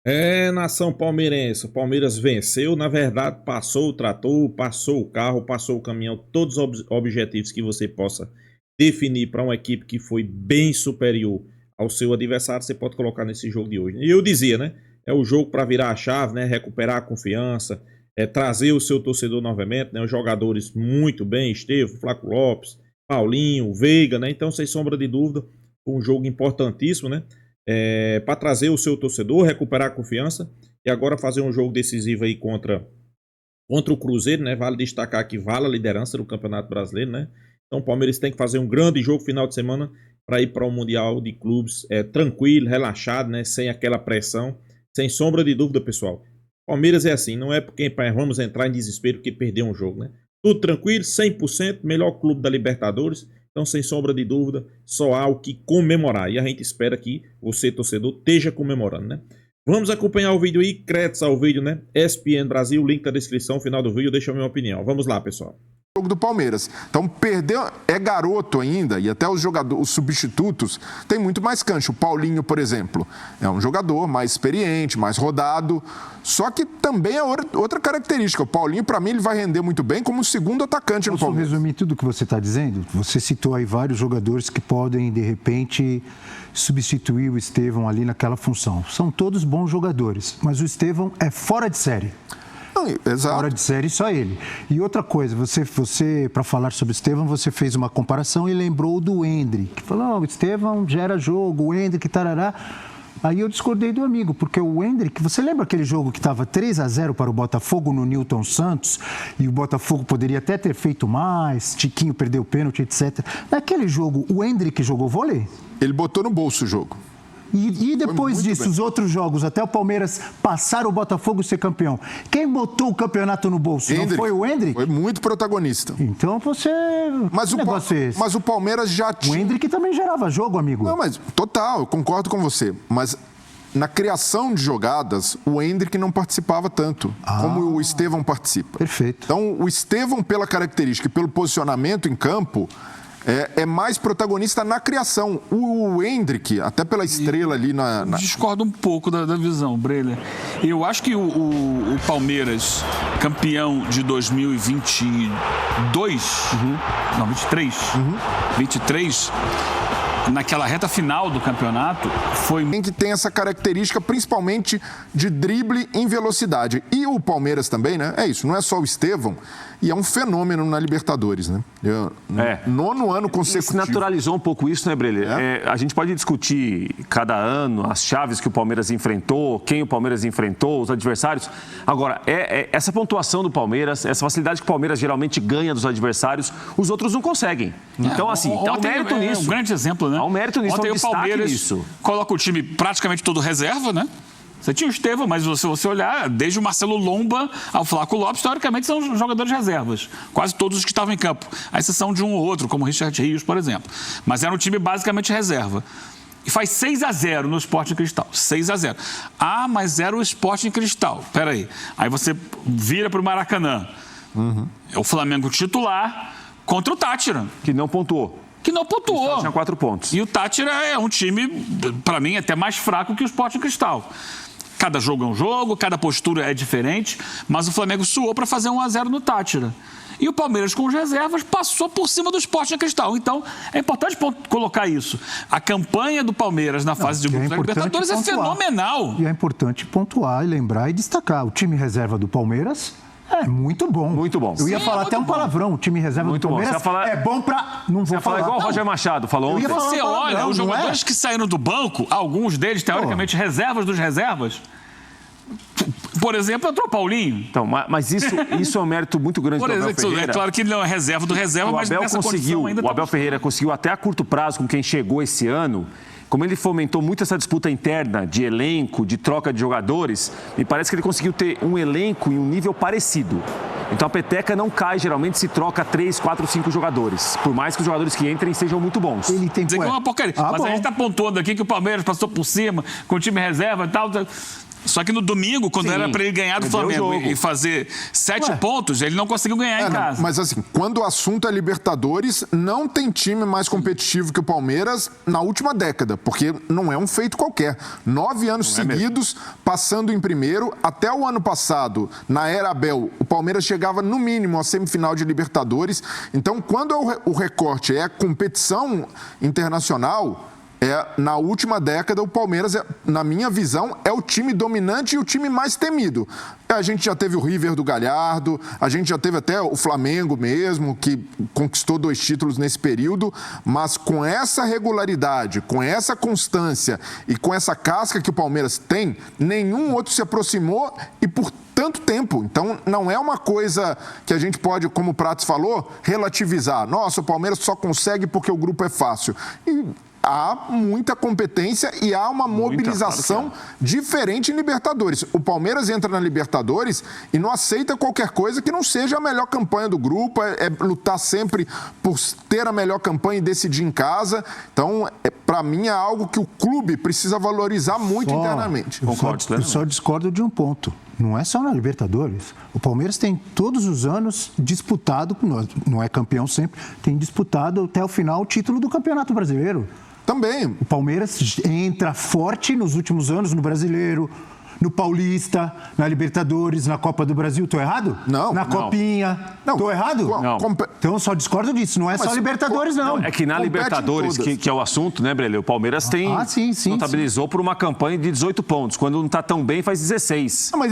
É, nação palmeirense, o Palmeiras venceu, na verdade passou o trator, passou o carro, passou o caminhão, todos os objetivos que você possa definir para uma equipe que foi bem superior ao seu adversário, você pode colocar nesse jogo de hoje. E eu dizia, né, é o jogo para virar a chave, né, recuperar a confiança, trazer o seu torcedor novamente, né, os jogadores muito bem, Estevão, Flaco Lopes, Paulinho, Veiga, né, então sem sombra de dúvida, um jogo importantíssimo, né, para trazer o seu torcedor, recuperar a confiança e agora fazer um jogo decisivo aí contra o Cruzeiro, né? Vale destacar que vale a liderança do Campeonato Brasileiro, né? Então o Palmeiras tem que fazer um grande jogo final de semana para ir para o Mundial de Clubes tranquilo, relaxado, né? Sem aquela pressão, sem sombra de dúvida, pessoal. Palmeiras é assim, não é porque vamos entrar em desespero porque perdeu um jogo, né? Tudo tranquilo, 100%, melhor clube da Libertadores. Então, sem sombra de dúvida, só há o que comemorar. E a gente espera que você, torcedor, esteja comemorando, né? Vamos acompanhar o vídeo aí, créditos ao vídeo, né? ESPN Brasil, link na descrição, final do vídeo, deixa a minha opinião. Vamos lá, pessoal. Jogo do Palmeiras. Então, perdeu, é garoto ainda, e até os substitutos, tem muito mais cancha. O Paulinho, por exemplo, é um jogador mais experiente, mais rodado, só que também é outra característica. O Paulinho, para mim, ele vai render muito bem como segundo atacante no Palmeiras. Posso resumir tudo o que você está dizendo? Você citou aí vários jogadores que podem, de repente, substituir o Estevão ali naquela função. São todos bons jogadores, mas o Estevão é fora de série. Exato. Fora de série, só ele. E outra coisa, você para falar sobre o Estevão, você fez uma comparação e lembrou do Endrick, que falou, o Estevão gera jogo, o Endrick, tarará. Aí eu discordei do amigo, porque o Endrick, você lembra aquele jogo que estava 3-0 para o Botafogo no Newton Santos, e o Botafogo poderia até ter feito mais, Tiquinho perdeu o pênalti, etc. Naquele jogo, o Endrick jogou vôlei? Ele botou no bolso o jogo. E depois disso, bem. Os outros jogos, até o Palmeiras passar o Botafogo ser campeão. Quem botou o campeonato no bolso? Endrick. Não foi o Endrick? Foi muito protagonista. Então você... Mas o Palmeiras já tinha... O Endrick também gerava jogo, amigo. Não, mas total, eu concordo com você. Mas na criação de jogadas, o Endrick não participava tanto como o Estevão participa. Perfeito. Então, o Estevão, pela característica e pelo posicionamento em campo... É mais protagonista na criação. O Endrick, até pela estrela ali na... Discordo um pouco da visão, Breler. Eu acho que o Palmeiras, campeão de 2022... Não, 23. 23... naquela reta final do campeonato, foi... que tem essa característica, principalmente de drible em velocidade. E o Palmeiras também, né? É isso, não é só o Estevão, e é um fenômeno na Libertadores, né? Nono ano consecutivo. Se naturalizou um pouco isso, né, Breler? A gente pode discutir cada ano as chaves que o Palmeiras enfrentou, quem o Palmeiras enfrentou, os adversários. Agora, essa pontuação do Palmeiras, essa facilidade que o Palmeiras geralmente ganha dos adversários, os outros não conseguem. Então, assim, dá um mérito nisso. Um grande exemplo, né? Há um mérito nisso, ontem um o Palmeiras nisso. Coloca o time praticamente todo reserva, né? Você tinha o Estevão, mas se você olhar, desde o Marcelo Lomba ao Flaco Lopes, teoricamente são jogadores reservas. Quase todos os que estavam em campo. A exceção de um ou outro, como o Richard Rios, por exemplo. Mas era um time basicamente reserva. E faz 6-0 no Sporting Cristal. 6-0. Ah, mas era o Sporting Cristal. Peraí. Aí você vira para o Maracanã. É o Flamengo titular contra o Táchira. Que não pontuou. Tinha 4 pontos. E o Táchira é um time, para mim, até mais fraco que o Sporting Cristal. Cada jogo é um jogo, cada postura é diferente, mas o Flamengo suou para fazer 1-0 no Táchira. E o Palmeiras, com as reservas, passou por cima do Sporting Cristal. Então, é importante colocar isso. A campanha do Palmeiras na fase de grupos da Libertadores é fenomenal. E é importante pontuar e lembrar e destacar. O time reserva do Palmeiras é muito bom. Muito bom. Eu ia falar até um palavrão. O time reserva muito do Palmeiras é bom pra... Não vou falar igual o Roger Machado falou ontem. Você olha, os jogadores que saíram do banco, alguns deles, teoricamente, reservas dos reservas... Por exemplo, entrou o Paulinho. Então, mas isso é um mérito muito grande do Abel Ferreira. É claro que ele não é reserva do reserva, mas nessa condição ainda... O Abel Ferreira conseguiu até a curto prazo com quem chegou esse ano. Como ele fomentou muito essa disputa interna de elenco, de troca de jogadores, me parece que ele conseguiu ter um elenco em um nível parecido. Então a peteca não cai, geralmente se troca 3, 4, 5 jogadores. Por mais que os jogadores que entrem sejam muito bons. Ele tem dizer que é uma porcaria. Mas a gente está pontuando aqui que o Palmeiras passou por cima, com o time reserva e tal. Só que no domingo, quando era para ele ganhar do Flamengo e fazer 7 pontos, ele não conseguiu ganhar em casa. Mas assim, quando o assunto é Libertadores, não tem time mais competitivo que o Palmeiras na última década, porque não é um feito qualquer. 9 anos seguidos, passando em primeiro. Até o ano passado, na era Abel, o Palmeiras chegava no mínimo à semifinal de Libertadores. Então, quando o recorte é competição internacional... na última década, o Palmeiras, na minha visão, é o time dominante e o time mais temido. A gente já teve o River do Galhardo, a gente já teve até o Flamengo mesmo, que conquistou 2 títulos nesse período, mas com essa regularidade, com essa constância e com essa casca que o Palmeiras tem, nenhum outro se aproximou e por tanto tempo. Então, não é uma coisa que a gente pode, como o Prates falou, relativizar. Nossa, o Palmeiras só consegue porque o grupo é fácil. E há muita competência e há uma mobilização diferente em Libertadores. O Palmeiras entra na Libertadores e não aceita qualquer coisa que não seja a melhor campanha do grupo, é lutar sempre por ter a melhor campanha e decidir em casa. Então, para mim, é algo que o clube precisa valorizar muito internamente. Eu só discordo de um ponto. Não é só na Libertadores. O Palmeiras tem todos os anos disputado, não é campeão sempre, tem disputado até o final o título do Campeonato Brasileiro. Também. O Palmeiras entra forte nos últimos anos no Brasileiro, no Paulista, na Libertadores, na Copa do Brasil. Estou errado? Não. Na Copinha. Estou errado? Não. Então eu só discordo disso. Não é só Libertadores, não. É que na Libertadores, que é o assunto, né, Brelê? O Palmeiras tem notabilizou por uma campanha de 18 pontos. Quando não está tão bem, faz 16. Mas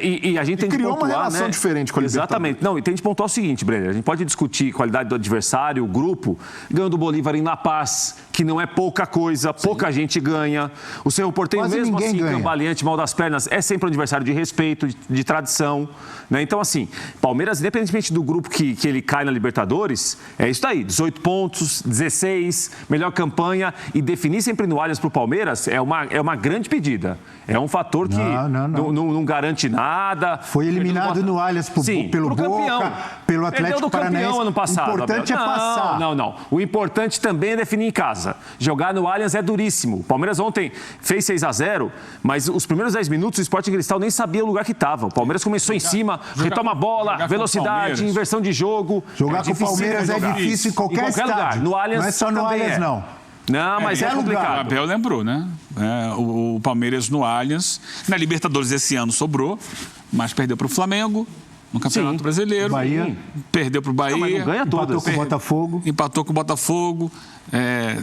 e a gente tem que criou pontuar, uma relação diferente com a Libertadores. Exatamente. Não, e tem que pontuar o seguinte, Brelê. A gente pode discutir qualidade do adversário, o grupo. Ganhou do Bolívar em La Paz, que não é pouca coisa, pouca gente ganha. O Cerro Porteño, mesmo assim, cambaleante, mal das pernas, é sempre um adversário de respeito, de tradição. Né? Então, assim, Palmeiras, independentemente do grupo que ele cai na Libertadores, é isso aí, 18 pontos, 16, melhor campanha, e definir sempre no Allianz para o Palmeiras é uma grande pedida. É um fator que não garante nada. Foi eliminado no Allianz pelo Boca, campeão. Pelo Atlético Paranaense. Ano passado, o importante é passar. Não. O importante também é definir em casa. Jogar no Allianz é duríssimo. O Palmeiras ontem fez 6-0, mas os primeiros 10 minutos o Sporting Cristal nem sabia o lugar que estava. O Palmeiras começou em cima, retoma a bola, velocidade, inversão de jogo. Jogar com o Palmeiras é difícil em qualquer lugar. No Allianz não é só no Allianz, não. Não, mas é complicado. O Abel lembrou, né? O Palmeiras no Allianz. Na Libertadores esse ano sobrou, mas perdeu para o Flamengo no Campeonato Brasileiro. Bahia. Perdeu para o Bahia. Mas não ganha todas. Empatou com o Botafogo.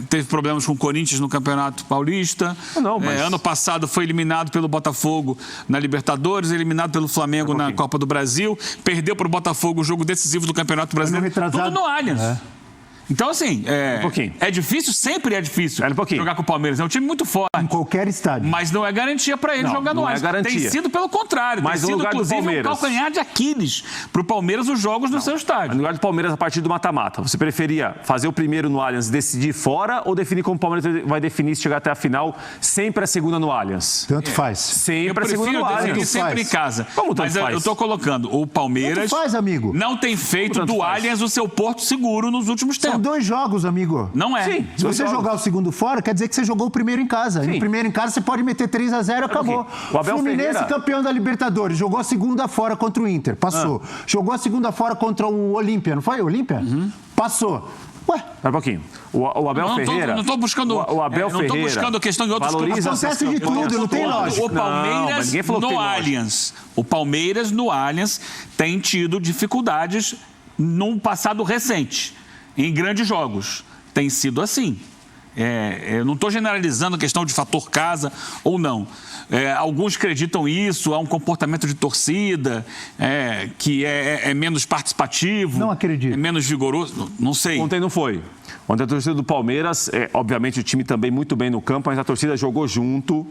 Teve problemas com o Corinthians no Campeonato Paulista. Ano passado foi eliminado pelo Botafogo na Libertadores, eliminado pelo Flamengo na Copa do Brasil. Perdeu para o Botafogo o jogo decisivo do Campeonato Brasileiro. Tudo no Allianz. Então, assim, é difícil, sempre é difícil jogar com o Palmeiras. É um time muito forte. Em qualquer estádio. Mas não é garantia para ele jogar no Allianz. Tem sido pelo contrário. Mas tem sido, inclusive, um calcanhar de Aquiles para o Palmeiras os jogos no seu estádio. No lugar do Palmeiras, a partir do mata-mata, você preferia fazer o primeiro no Allianz e decidir fora ou definir como o Palmeiras vai definir se chegar até a final, sempre a segunda no Allianz? Tanto faz. Sempre a segunda no Allianz. Eu sempre em casa. Mas eu estou colocando o Palmeiras... Tanto faz, amigo. Não tem feito do Allianz o seu porto seguro nos últimos tempos. São 2 jogos, amigo. Não é. Sim, se você jogar o segundo fora, quer dizer que você jogou o primeiro em casa. E no primeiro em casa você pode meter 3-0 e acabou. O Abel Fluminense, Ferreira... campeão da Libertadores, jogou a segunda fora contra o Inter, passou. Jogou a segunda fora contra o Olímpia, não foi? Olímpia? Passou. Ué. Espera um pouquinho. O Abel Ferreira... Não estou buscando... Não estou buscando a questão de outros clubes. Acontece de tudo, não tem lógica. O Palmeiras no Allianz. O Palmeiras no Allianz tem tido dificuldades num passado recente, em grandes jogos. Tem sido assim. Eu não estou generalizando a questão de fator casa ou não. Alguns acreditam isso, há um comportamento de torcida que é menos participativo. Não acredito. É menos vigoroso. Não sei. Ontem não foi. Ontem a torcida do Palmeiras, obviamente o time também muito bem no campo, mas a torcida jogou junto.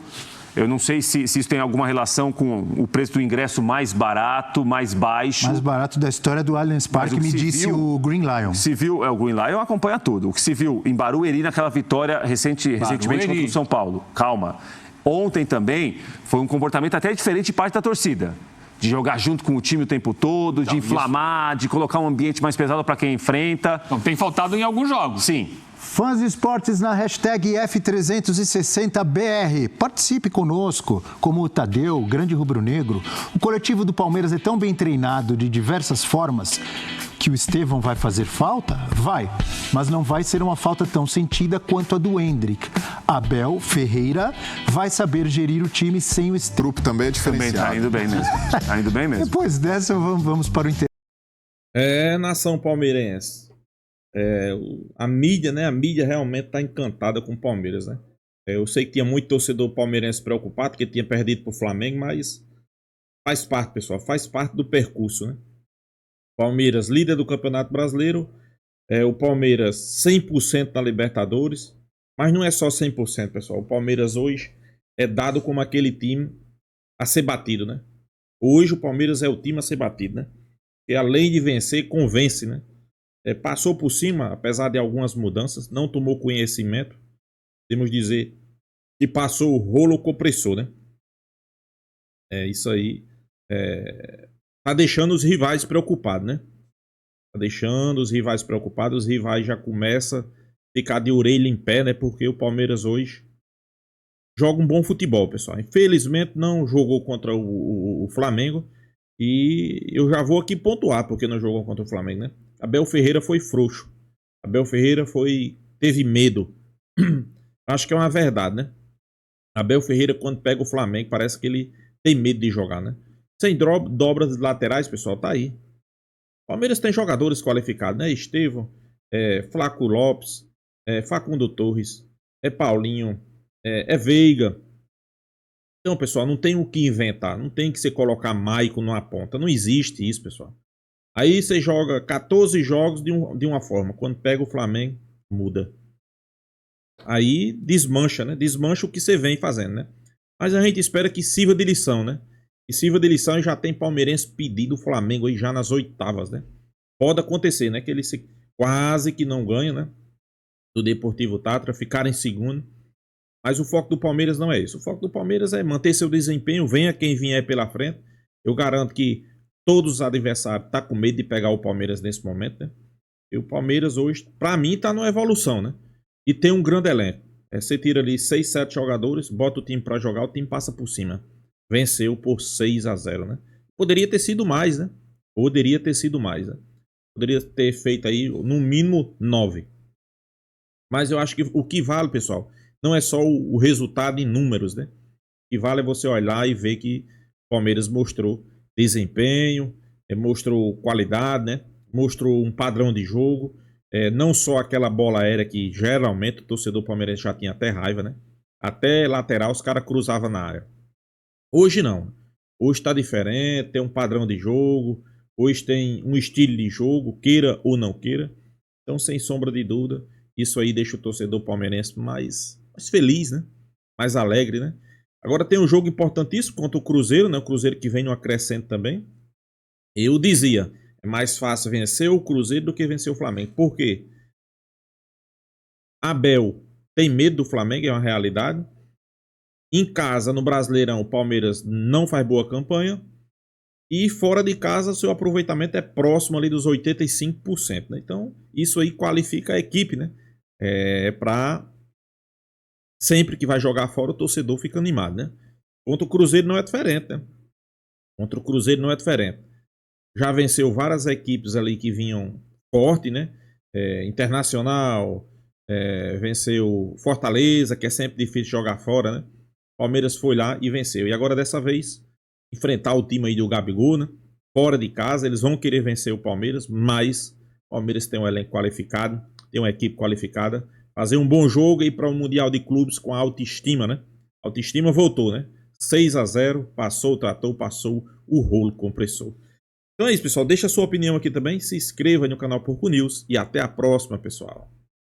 Eu não sei se isso tem alguma relação com o preço do ingresso mais barato, mais baixo. Mais barato da história do Allianz Parque, me disse o Green Lion. Se viu, o Green Lion acompanha tudo. O que se viu em Barueri naquela vitória recentemente contra o São Paulo. Calma. Ontem também foi um comportamento até diferente de parte da torcida. De jogar junto com o time o tempo todo, de inflamar, de colocar um ambiente mais pesado para quem enfrenta. Então, tem faltado em alguns jogos. Sim. Fãs de esportes na hashtag F360BR. Participe conosco, como o Tadeu, grande rubro-negro. O coletivo do Palmeiras é tão bem treinado de diversas formas que o Estevão vai fazer falta? Vai, mas não vai ser uma falta tão sentida quanto a do Endrick. Abel Ferreira vai saber gerir o time sem o Estevão. O grupo também é Também diferenciado. tá indo bem mesmo. Tá indo bem mesmo. Depois dessa, vamos para o intervalo. Nação palmeirense. A mídia, né? A mídia realmente tá encantada com o Palmeiras, né? Eu sei que tinha muito torcedor palmeirense preocupado, que tinha perdido pro Flamengo, mas faz parte, pessoal. Faz parte do percurso, né? Palmeiras, líder do Campeonato Brasileiro. O Palmeiras, 100% na Libertadores. Mas não é só 100%, pessoal. O Palmeiras hoje é dado como aquele time a ser batido, né? Hoje o Palmeiras é o time a ser batido, né? Que além de vencer, convence, né? Passou por cima, apesar de algumas mudanças. Não tomou conhecimento. Podemos dizer que passou o rolo compressor, né? Isso aí tá deixando os rivais preocupados, né? Tá deixando os rivais preocupados. Os rivais já começam a ficar de orelha em pé, né? Porque o Palmeiras hoje joga um bom futebol, pessoal. Infelizmente não jogou contra o Flamengo. E eu já vou aqui pontuar porque não jogou contra o Flamengo, né? Abel Ferreira foi frouxo. Abel Ferreira teve medo. Acho que é uma verdade, né? Abel Ferreira, quando pega o Flamengo, parece que ele tem medo de jogar, né? Sem dobras laterais, pessoal, tá aí. Palmeiras tem jogadores qualificados, né? Estevão, Flaco Lopes, Facundo Torres, Paulinho, Veiga. Então, pessoal, não tem o que inventar. Não tem que você colocar Maicon numa ponta. Não existe isso, pessoal. Aí você joga 14 jogos de uma forma. Quando pega o Flamengo, muda. Aí desmancha, né? Desmancha o que você vem fazendo, né? Mas a gente espera que sirva de lição, né? E sirva de lição e já tem palmeirense pedido o Flamengo aí já nas oitavas, né? Pode acontecer, né? Que ele quase que não ganha, né? Do Deportivo Tátira, ficar em segundo. Mas o foco do Palmeiras não é isso. O foco do Palmeiras é manter seu desempenho, venha quem vier pela frente. Eu garanto que todos os adversários estão com medo de pegar o Palmeiras nesse momento, né? E o Palmeiras hoje, para mim, está numa evolução, né? E tem um grande elenco. Você tira ali 6, 7 jogadores, bota o time para jogar, o time passa por cima. Venceu por 6-0, né? Poderia ter sido mais, né? Poderia ter sido mais, né? Poderia ter feito aí, no mínimo, 9. Mas eu acho que o que vale, pessoal, não é só o resultado em números, né? O que vale é você olhar e ver que o Palmeiras mostrou desempenho, mostrou qualidade, né? Mostrou um padrão de jogo. Não só aquela bola aérea que geralmente o torcedor palmeirense já tinha até raiva, né? Até lateral os caras cruzavam na área. Hoje não. Hoje está diferente, tem um padrão de jogo. Hoje tem um estilo de jogo, queira ou não queira. Então, sem sombra de dúvida, isso aí deixa o torcedor palmeirense mais feliz, né? Mais alegre, né? Agora tem um jogo importantíssimo contra o Cruzeiro, né? O Cruzeiro que vem no acrescento também. Eu dizia, é mais fácil vencer o Cruzeiro do que vencer o Flamengo. Por quê? Abel tem medo do Flamengo, é uma realidade. Em casa, no Brasileirão, o Palmeiras não faz boa campanha. E fora de casa, seu aproveitamento é próximo ali dos 85%, né? Então, isso aí qualifica a equipe, né? Para sempre que vai jogar fora, o torcedor fica animado, né? Contra o Cruzeiro não é diferente, né? Contra o Cruzeiro não é diferente. Já venceu várias equipes ali que vinham forte, né? Internacional, venceu Fortaleza, que é sempre difícil jogar fora, né? Palmeiras foi lá e venceu. E agora dessa vez, enfrentar o time aí do Gabigol, né? Fora de casa, eles vão querer vencer o Palmeiras, mas o Palmeiras tem um elenco qualificado, tem uma equipe qualificada. Fazer um bom jogo aí para o Mundial de Clubes com a autoestima, né? A autoestima voltou, né? 6-0, passou o trator, passou o rolo compressor. Então é isso, pessoal. Deixa a sua opinião aqui também. Se inscreva no canal Porco News e até a próxima, pessoal.